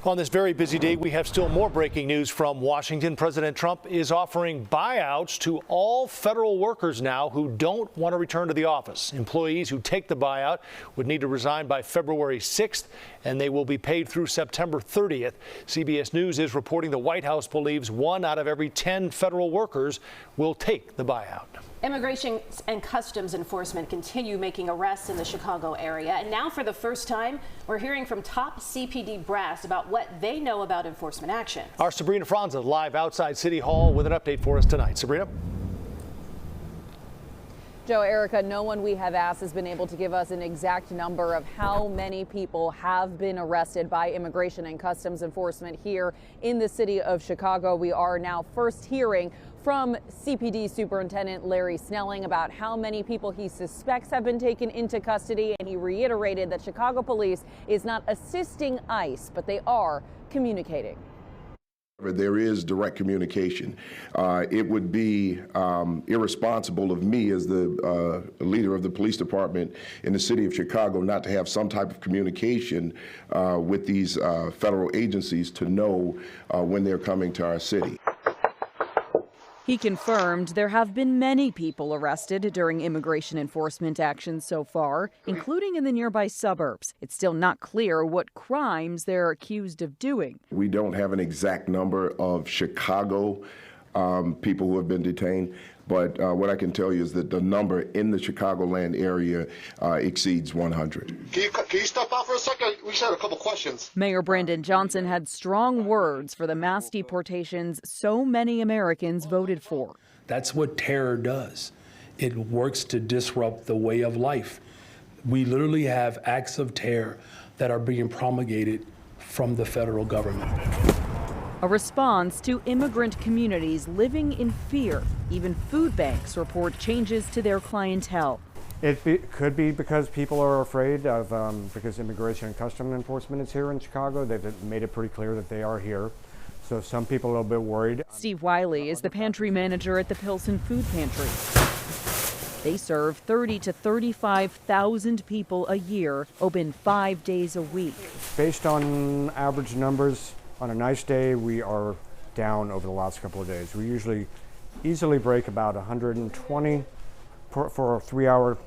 On this very busy day, we have still more breaking news from Washington. President Trump is offering buyouts to all federal workers now who don't want to return to the office. Employees who take the buyout would need to resign by February 6th, and they will be paid through September 30th. CBS News is reporting the White House believes 1 out of every 10 federal workers will take the buyout. Immigration and Customs Enforcement continue making arrests in the Chicago area. And now, for the first time, we're hearing from top CPD brass about what they know about enforcement action. Our Sabrina Franza live outside City Hall with an update for us tonight. Sabrina? Joe, Erica, no one we have asked has been able to give us an exact number of how many people have been arrested by Immigration and Customs Enforcement here in the city of Chicago. We are now first hearing from CPD Superintendent Larry Snelling about how many people he suspects have been taken into custody, and he reiterated that Chicago police is not assisting ICE, but they are communicating. There is direct communication. It would be irresponsible of me as the leader of the police department in the city of Chicago not to have some type of communication with these federal agencies to know when they're coming to our city. He confirmed there have been many people arrested during immigration enforcement actions so far, including in the nearby suburbs. It's still not clear what crimes they're accused of doing. We don't have an exact number of Chicago people who have been detained, but what I can tell you is that the number in the Chicagoland area exceeds 100. Can you step out for a second? We just had a couple questions. Mayor Brandon Johnson had strong words for the mass deportations so many Americans voted for. That's what terror does. It works to disrupt the way of life. We literally have acts of terror that are being promulgated from the federal government. A response to immigrant communities living in fear. Even food banks report changes to their clientele. It could be because people are afraid of, because Immigration and Customs Enforcement is here in Chicago. They've made it pretty clear that they are here. So some people are a little bit worried. Steve Wiley is the pantry manager at the Pilsen Food Pantry. They serve 30 to 35,000 people a year, open 5 days a week. Based on average numbers, on a nice day, we are down over the last couple of days. We usually easily break about 120 for a 3-hour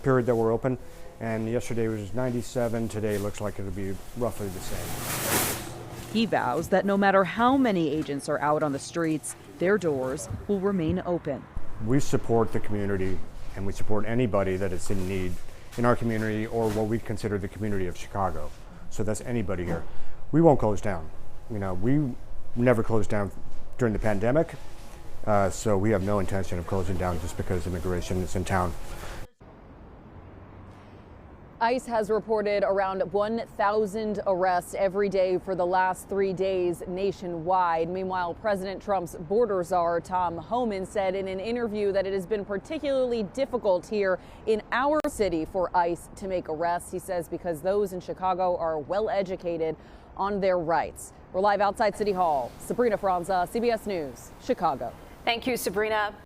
period that we're open. And yesterday was 97. Today looks like it'll be roughly the same. He vows that no matter how many agents are out on the streets, their doors will remain open. We support the community, and we support anybody that is in need in our community or what we consider the community of Chicago. So that's anybody here. We won't close down. You know, we never closed down during the pandemic, so we have no intention of closing down just because immigration is in town. ICE has reported around 1,000 arrests every day for the last 3 days nationwide. Meanwhile, President Trump's border czar, Tom Homan, said in an interview that it has been particularly difficult here in our city for ICE to make arrests. He says because those in Chicago are well educated on their rights. We're live outside City Hall. Sabrina Franza, CBS News, Chicago. Thank you, Sabrina.